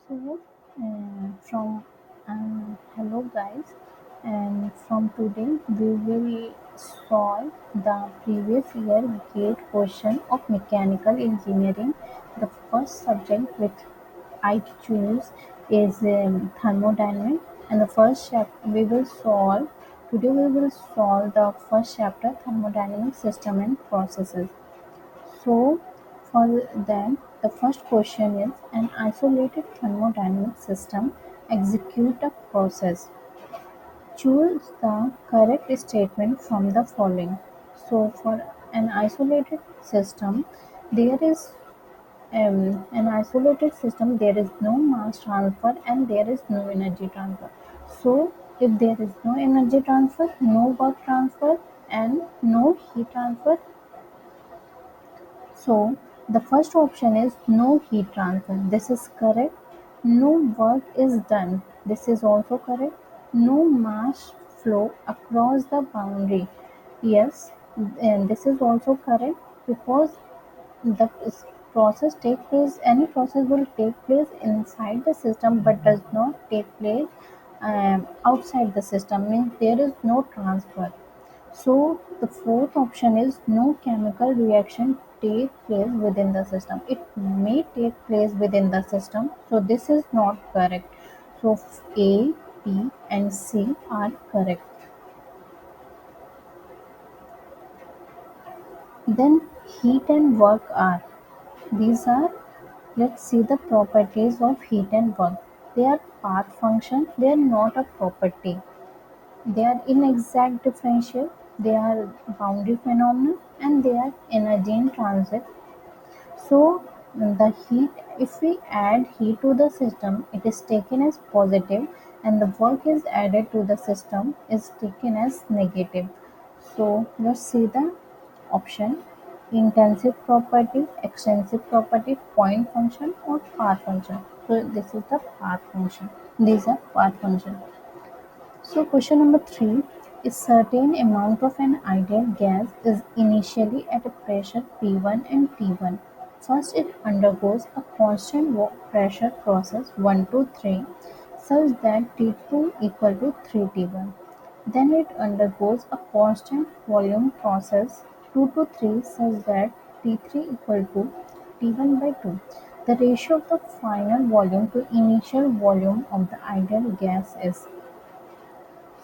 So, from hello guys, and from today we will solve the previous year gate question of mechanical engineering. The first subject which I choose is thermodynamics, and the first chapter we will solve today. We will solve the first chapter, thermodynamic system and processes. So, for that, the first question is an isolated thermodynamic system execute a process. Choose the correct statement from the following. So, for an isolated system, there is an isolated system. There is no mass transfer and there is no energy transfer. So, if there is no energy transfer, no work transfer, and no heat transfer, so the first option is no heat transfer. This is correct. No work is done. This is also correct. No mass flow across the boundary. Yes, and this is also correct because the process take place. Any process will take place inside the system, but does not take place outside the system. Means there is no transfer. So the fourth option is no chemical reaction take place within the system. It may take place within the system. So this is not correct. So A, B and C are correct. Then heat and work are. These are, let's see the properties of heat and work. They are path function. They are not a property. They are inexact differential. They are boundary phenomena and they are energy in transit. So the heat, if we add heat to the system, it is taken as positive, and the work is added to the system is taken as negative. So let's see the option: intensive property, extensive property, point function, or path function. So this is the path function. These are path function. So question number 3: a certain amount of an ideal gas is initially at a pressure P1 and T1. First it undergoes a constant pressure process 1 to 3 such that T2 equal to 3T1. Then it undergoes a constant volume process 2 to 3 such that T3 equal to T1 by 2. The ratio of the final volume to initial volume of the ideal gas is.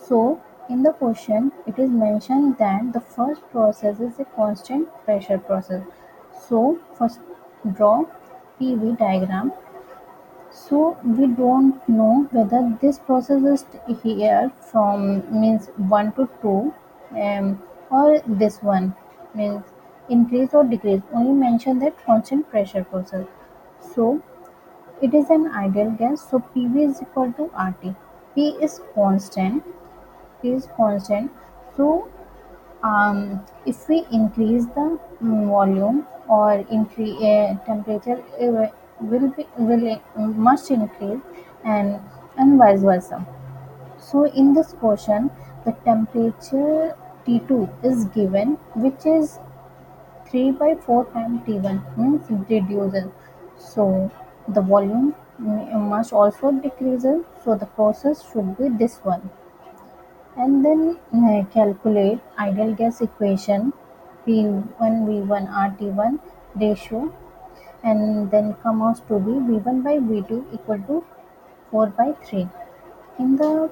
So, in the question, it is mentioned that the first process is a constant pressure process. So, first draw PV diagram. So, we don't know whether this process is here from means 1 to 2 or this one means increase or decrease. Only mention that constant pressure process. So, it is an ideal gas. So, PV is equal to RT. P is constant, is constant. So, if we increase the volume or increase temperature, must increase, and vice versa. So, in this question, the temperature T2 is given, which is 3 by 4 times T1 means it reduces. So, the volume must also decreases. So, the process should be this one. And then calculate ideal gas equation P1 V1 RT1 ratio, and then come out to be V1 by V2 equal to 4 by 3 in the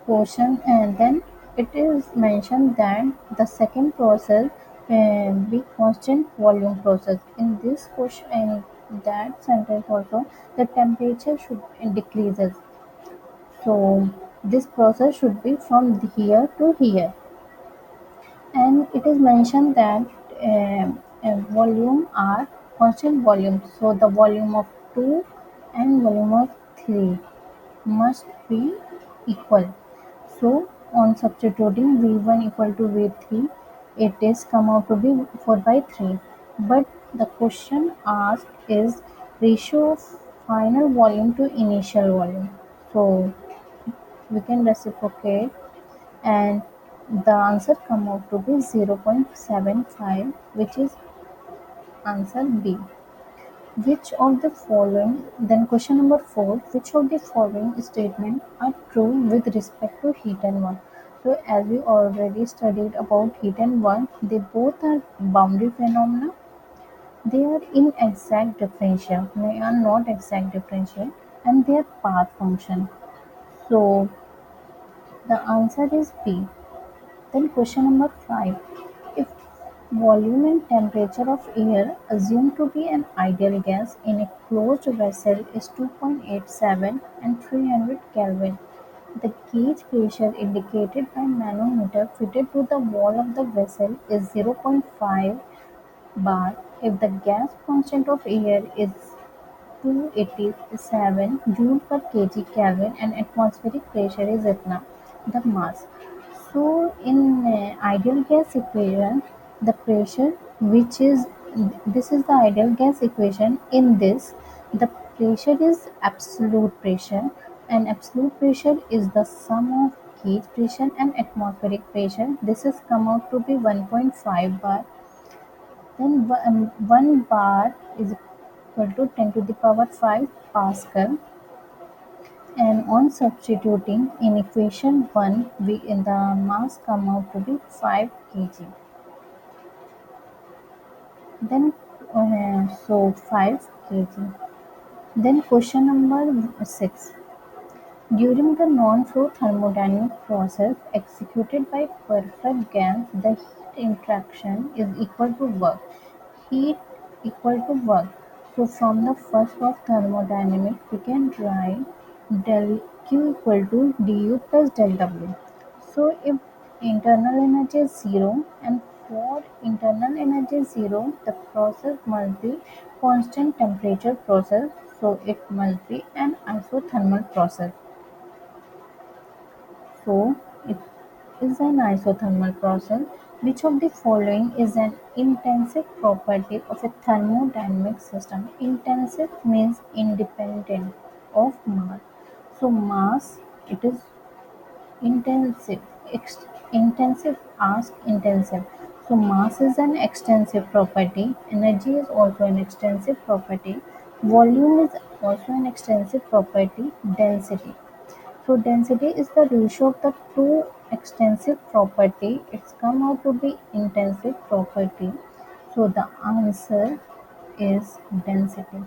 portion. And then it is mentioned that the second process be constant volume process. In this question and that sentence also, the temperature should decreases. So this process should be from here to here, and it is mentioned that volume are constant volume. So the volume of 2 and volume of 3 must be equal. So on substituting V1 equal to V3, it is come out to be 4 by 3. But the question asked is ratio of final volume to initial volume. So we can reciprocate, and the answer come out to be 0.75, which is answer B. Which of the following, then question number 4, which of the following statements are true with respect to heat and work? So as we already studied about heat and work, they both are boundary phenomena. They are inexact differential, they are not exact differential, and they are path function. So the answer is B. Then question number 5. If volume and temperature of air assumed to be an ideal gas in a closed vessel is 2.87 and 300 Kelvin, the gauge pressure indicated by manometer fitted to the wall of the vessel is 0.5 bar. If the gas constant of air is 287 joule per kg Kelvin and atmospheric pressure is itna, the mass. So in ideal gas equation, the pressure which is, this is the ideal gas equation. In this, the pressure is absolute pressure, and absolute pressure is the sum of gauge pressure and atmospheric pressure. This is come out to be 1.5 bar. Then 1 bar is equal to 10 to the power 5 Pascal, and on substituting in equation 1, we in the mass come out to be 5 kg. Then so 5 kg. Then question number 6. During the non-flow thermodynamic process executed by perfect gas, the heat interaction is equal to work. Heat equal to work. So from the first law of thermodynamics, we can write del Q equal to du plus del W. So if internal energy is zero, and for internal energy is zero, the process must be constant temperature process. So it must be an isothermal process. So it is an isothermal process. Which of the following is an intensive property of a thermodynamic system? Intensive means independent of mass. So mass, it is intensive. Intensive, ask intensive. So mass is an extensive property. Energy is also an extensive property. Volume is also an extensive property. Density. So density is the ratio of the two extensive property. It's come out to be intensive property. So the answer is density.